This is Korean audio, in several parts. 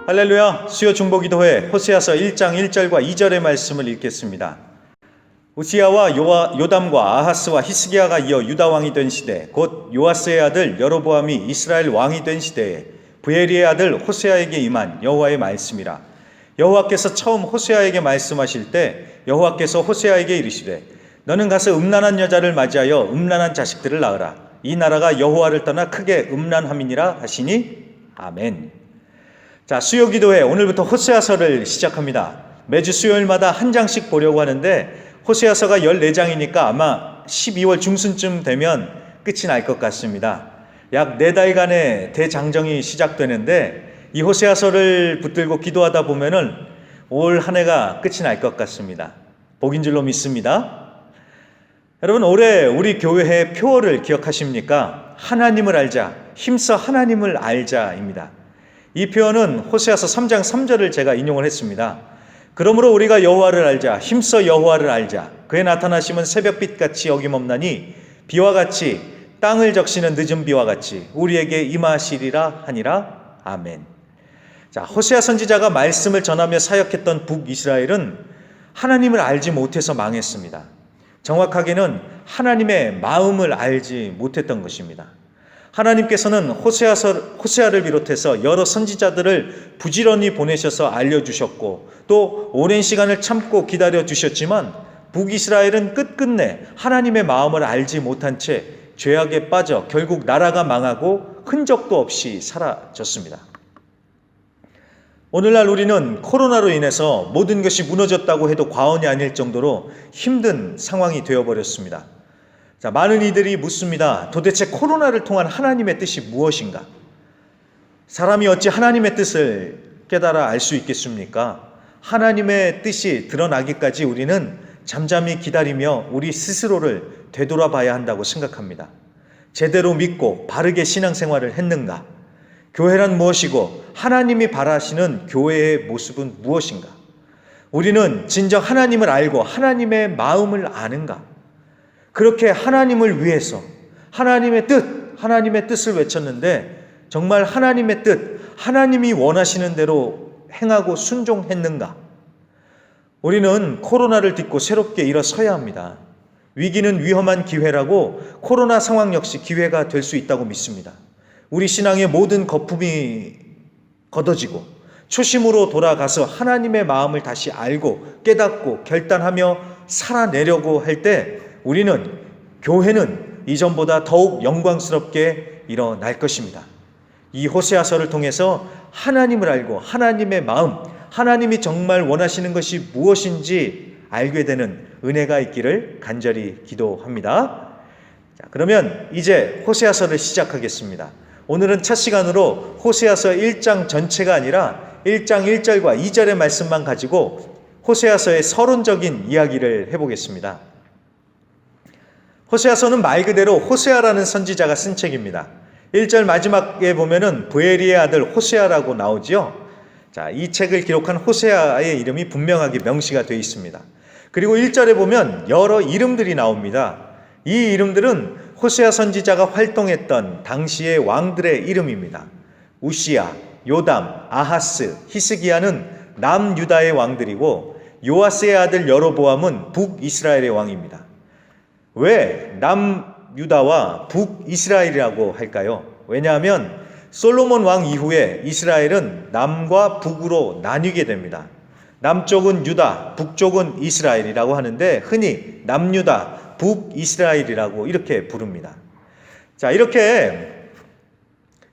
할렐루야. 수요 중보기도회 호세아서 1장 1절과 2절의 말씀을 읽겠습니다. 우시야와 요담과 아하스와 히스기야가 이어 유다 왕이 된 시대, 곧 요아스의 아들 여로보암이 이스라엘 왕이 된 시대에 브에리의 아들 호세아에게 임한 여호와의 말씀이라. 여호와께서 처음 호세아에게 말씀하실 때 여호와께서 호세아에게 이르시되 너는 가서 음란한 여자를 맞이하여 음란한 자식들을 낳으라. 이 나라가 여호와를 떠나 크게 음란함이니라 하시니 아멘. 자, 수요 기도회 오늘부터 호세아서를 시작합니다. 매주 수요일마다 한 장씩 보려고 하는데 호세아서가 14장이니까 아마 12월 중순쯤 되면 끝이 날 것 같습니다. 약 4달간의 대장정이 시작되는데 이 호세아서를 붙들고 기도하다 보면은 올 한 해가 끝이 날 것 같습니다. 복인 줄로 믿습니다. 여러분, 올해 우리 교회의 표어를 기억하십니까? 하나님을 알자, 힘써 하나님을 알자입니다. 이 표현은 호세아서 3장 3절을 제가 인용을 했습니다. 그러므로 우리가 여호와를 알자, 힘써 여호와를 알자. 그의 나타나심은 새벽빛같이 어김없나니 비와 같이 땅을 적시는 늦은 비와 같이 우리에게 임하시리라 하니라. 아멘. 자, 호세아 선지자가 말씀을 전하며 사역했던 북이스라엘은 하나님을 알지 못해서 망했습니다. 정확하게는 하나님의 마음을 알지 못했던 것입니다. 하나님께서는 호세아를 비롯해서 여러 선지자들을 부지런히 보내셔서 알려주셨고 또 오랜 시간을 참고 기다려주셨지만 북이스라엘은 끝끝내 하나님의 마음을 알지 못한 채 죄악에 빠져 결국 나라가 망하고 흔적도 없이 사라졌습니다. 오늘날 우리는 코로나로 인해서 모든 것이 무너졌다고 해도 과언이 아닐 정도로 힘든 상황이 되어버렸습니다. 자, 많은 이들이 묻습니다. 도대체 코로나를 통한 하나님의 뜻이 무엇인가? 사람이 어찌 하나님의 뜻을 깨달아 알 수 있겠습니까? 하나님의 뜻이 드러나기까지 우리는 잠잠히 기다리며 우리 스스로를 되돌아봐야 한다고 생각합니다. 제대로 믿고 바르게 신앙생활을 했는가? 교회란 무엇이고 하나님이 바라시는 교회의 모습은 무엇인가? 우리는 진정 하나님을 알고 하나님의 마음을 아는가? 그렇게 하나님을 위해서 하나님의 뜻을 외쳤는데 정말 하나님의 뜻, 하나님이 원하시는 대로 행하고 순종했는가? 우리는 코로나를 딛고 새롭게 일어서야 합니다. 위기는 위험한 기회라고 코로나 상황 역시 기회가 될 수 있다고 믿습니다. 우리 신앙의 모든 거품이 걷어지고 초심으로 돌아가서 하나님의 마음을 다시 알고 깨닫고 결단하며 살아내려고 할 때 우리는, 교회는 이전보다 더욱 영광스럽게 일어날 것입니다. 이 호세아서를 통해서 하나님을 알고 하나님의 마음, 하나님이 정말 원하시는 것이 무엇인지 알게 되는 은혜가 있기를 간절히 기도합니다. 자, 그러면 이제 호세아서를 시작하겠습니다. 오늘은 첫 시간으로 호세아서 1장 전체가 아니라 1장 1절과 2절의 말씀만 가지고 호세아서의 서론적인 이야기를 해보겠습니다. 호세아서는 말 그대로 호세아라는 선지자가 쓴 책입니다. 1절 마지막에 보면은 브에리의 아들 호세아라고 나오지요. 자, 이 책을 기록한 호세아의 이름이 분명하게 명시가 되어 있습니다. 그리고 1절에 보면 여러 이름들이 나옵니다. 이 이름들은 호세아 선지자가 활동했던 당시의 왕들의 이름입니다. 우시야, 요담, 아하스, 히스기야는 남유다의 왕들이고 요아스의 아들 여로보암은 북이스라엘의 왕입니다. 왜 남유다와 북이스라엘이라고 할까요? 왜냐하면 솔로몬 왕 이후에 이스라엘은 남과 북으로 나뉘게 됩니다. 남쪽은 유다, 북쪽은 이스라엘이라고 하는데 흔히 남유다, 북이스라엘이라고 이렇게 부릅니다. 자, 이렇게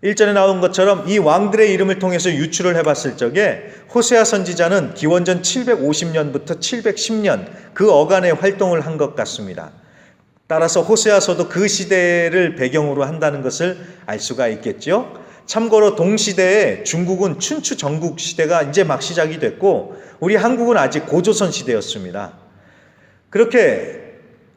1절에 나온 것처럼 이 왕들의 이름을 통해서 유추를 해봤을 적에 호세아 선지자는 기원전 750년부터 710년 그 어간에 활동을 한 것 같습니다. 따라서 호세아서도 그 시대를 배경으로 한다는 것을 알 수가 있겠죠. 참고로 동시대에 중국은 춘추 전국 시대가 이제 막 시작이 됐고 우리 한국은 아직 고조선 시대였습니다. 그렇게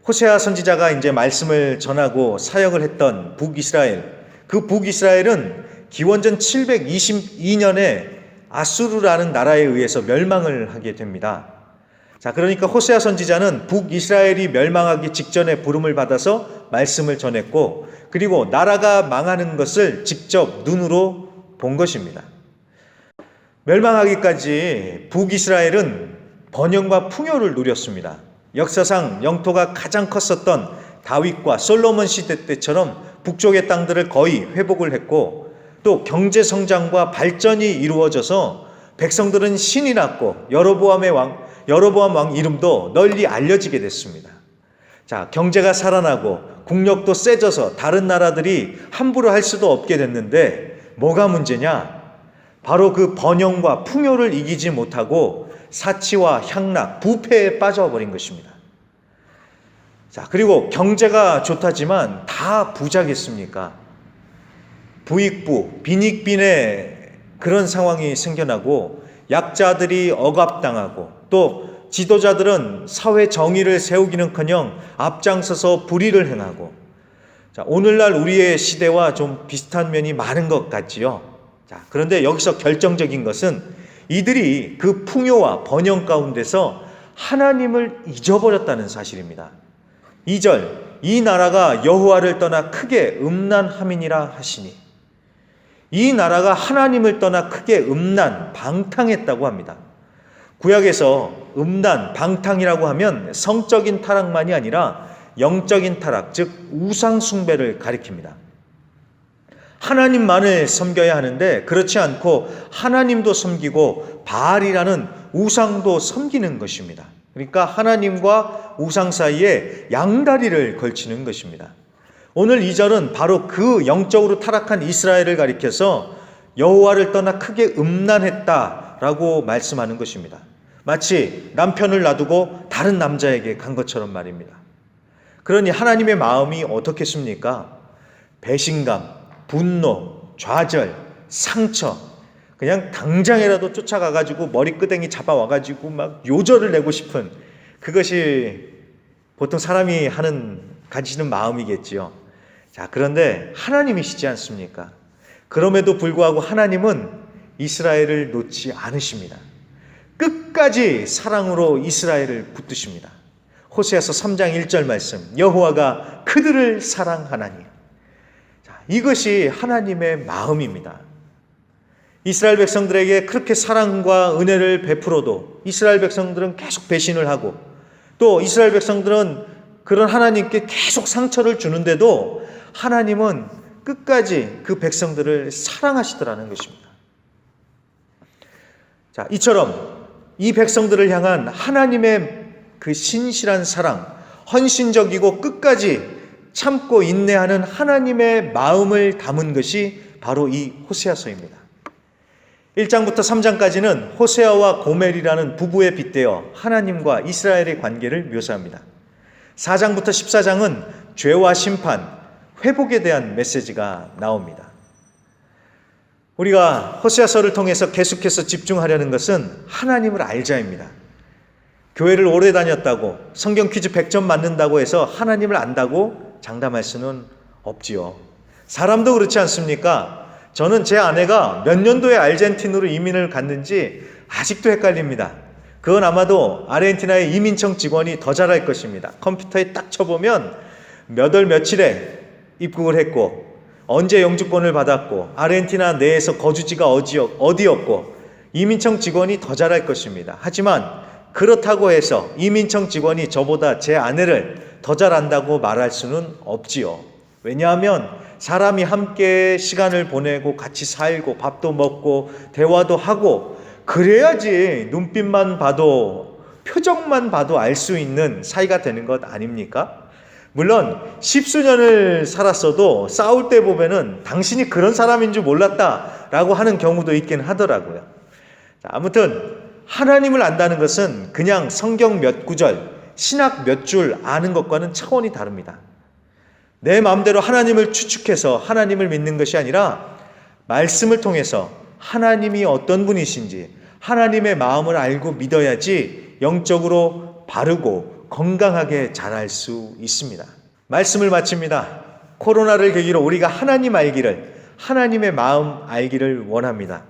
호세아 선지자가 이제 말씀을 전하고 사역을 했던 북이스라엘, 그 북이스라엘은 기원전 722년에 아수르라는 나라에 의해서 멸망을 하게 됩니다. 자, 그러니까 호세아 선지자는 북이스라엘이 멸망하기 직전에 부름을 받아서 말씀을 전했고 그리고 나라가 망하는 것을 직접 눈으로 본 것입니다. 멸망하기까지 북이스라엘은 번영과 풍요를 누렸습니다. 역사상 영토가 가장 컸었던 다윗과 솔로몬 시대 때처럼 북쪽의 땅들을 거의 회복을 했고, 또 경제 성장과 발전이 이루어져서 백성들은 신이 났고 여로보암 왕 이름도 널리 알려지게 됐습니다. 자, 경제가 살아나고 국력도 세져서 다른 나라들이 함부로 할 수도 없게 됐는데 뭐가 문제냐? 바로 그 번영과 풍요를 이기지 못하고 사치와 향락, 부패에 빠져버린 것입니다. 자, 그리고 경제가 좋다지만 다 부자겠습니까? 부익부, 빈익빈의 그런 상황이 생겨나고 약자들이 억압당하고 또 지도자들은 사회 정의를 세우기는커녕 앞장서서 불의를 행하고, 자, 오늘날 우리의 시대와 좀 비슷한 면이 많은 것 같지요. 자, 그런데 여기서 결정적인 것은 이들이 그 풍요와 번영 가운데서 하나님을 잊어버렸다는 사실입니다. 2절, 이 나라가 여호와를 떠나 크게 음란함이니라 하시니, 이 나라가 하나님을 떠나 크게 음란, 방탕했다고 합니다. 구약에서 음란, 방탕이라고 하면 성적인 타락만이 아니라 영적인 타락, 즉 우상 숭배를 가리킵니다. 하나님만을 섬겨야 하는데 그렇지 않고 하나님도 섬기고 바알이라는 우상도 섬기는 것입니다. 그러니까 하나님과 우상 사이에 양다리를 걸치는 것입니다. 오늘 2절은 바로 그 영적으로 타락한 이스라엘을 가리켜서 여호와를 떠나 크게 음란했다라고 말씀하는 것입니다. 마치 남편을 놔두고 다른 남자에게 간 것처럼 말입니다. 그러니 하나님의 마음이 어떻겠습니까? 배신감, 분노, 좌절, 상처, 그냥 당장이라도 쫓아가가지고 머리끄댕이 잡아와가지고 막 요절을 내고 싶은, 그것이 보통 사람이 가지는 마음이겠지요. 자, 그런데 하나님이시지 않습니까? 그럼에도 불구하고 하나님은 이스라엘을 놓지 않으십니다. 끝까지 사랑으로 이스라엘을 붙드십니다. 호세아서 3장 1절 말씀, 여호와가 그들을 사랑하나니. 자, 이것이 하나님의 마음입니다. 이스라엘 백성들에게 그렇게 사랑과 은혜를 베풀어도 이스라엘 백성들은 계속 배신을 하고, 또 이스라엘 백성들은 그런 하나님께 계속 상처를 주는데도 하나님은 끝까지 그 백성들을 사랑하시더라는 것입니다. 자, 이처럼 이 백성들을 향한 하나님의 그 신실한 사랑, 헌신적이고 끝까지 참고 인내하는 하나님의 마음을 담은 것이 바로 이 호세아서입니다. 1장부터 3장까지는 호세아와 고멜이라는 부부에 빗대어 하나님과 이스라엘의 관계를 묘사합니다. 4장부터 14장은 죄와 심판, 회복에 대한 메시지가 나옵니다. 우리가 호세아서를 통해서 계속해서 집중하려는 것은 하나님을 알자입니다. 교회를 오래 다녔다고, 성경 퀴즈 100점 맞는다고 해서 하나님을 안다고 장담할 수는 없지요. 사람도 그렇지 않습니까? 저는 제 아내가 몇 년도에 아르헨티나로 이민을 갔는지 아직도 헷갈립니다. 그건 아마도 아르헨티나의 이민청 직원이 더 잘할 것입니다. 컴퓨터에 딱 쳐보면 몇 월 며칠에 입국을 했고, 언제 영주권을 받았고, 아르헨티나 내에서 거주지가 어디였고, 이민청 직원이 더 잘할 것입니다. 하지만 그렇다고 해서 이민청 직원이 저보다 제 아내를 더 잘 안다고 말할 수는 없지요. 왜냐하면 사람이 함께 시간을 보내고 같이 살고 밥도 먹고 대화도 하고 그래야지 눈빛만 봐도, 표정만 봐도 알 수 있는 사이가 되는 것 아닙니까? 물론 십수년을 살았어도 싸울 때 보면은 당신이 그런 사람인 줄 몰랐다라고 하는 경우도 있긴 하더라고요. 자, 아무튼 하나님을 안다는 것은 그냥 성경 몇 구절, 신학 몇 줄 아는 것과는 차원이 다릅니다. 내 마음대로 하나님을 추측해서 하나님을 믿는 것이 아니라 말씀을 통해서 하나님이 어떤 분이신지 하나님의 마음을 알고 믿어야지 영적으로 바르고 건강하게 자랄 수 있습니다. 말씀을 마칩니다. 코로나를 계기로 우리가 하나님 알기를, 하나님의 마음 알기를 원합니다.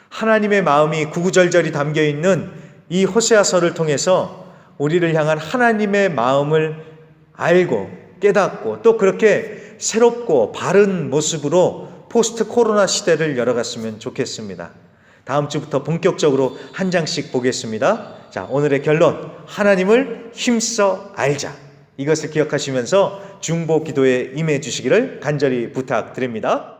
하나님의 마음이 구구절절히 담겨있는 이 호세아서를 통해서 우리를 향한 하나님의 마음을 알고 깨닫고 또 그렇게 새롭고 바른 모습으로 포스트 코로나 시대를 열어갔으면 좋겠습니다. 다음 주부터 본격적으로 한 장씩 보겠습니다. 자, 오늘의 결론. 하나님을 힘써 알자. 이것을 기억하시면서 중보 기도에 임해 주시기를 간절히 부탁드립니다.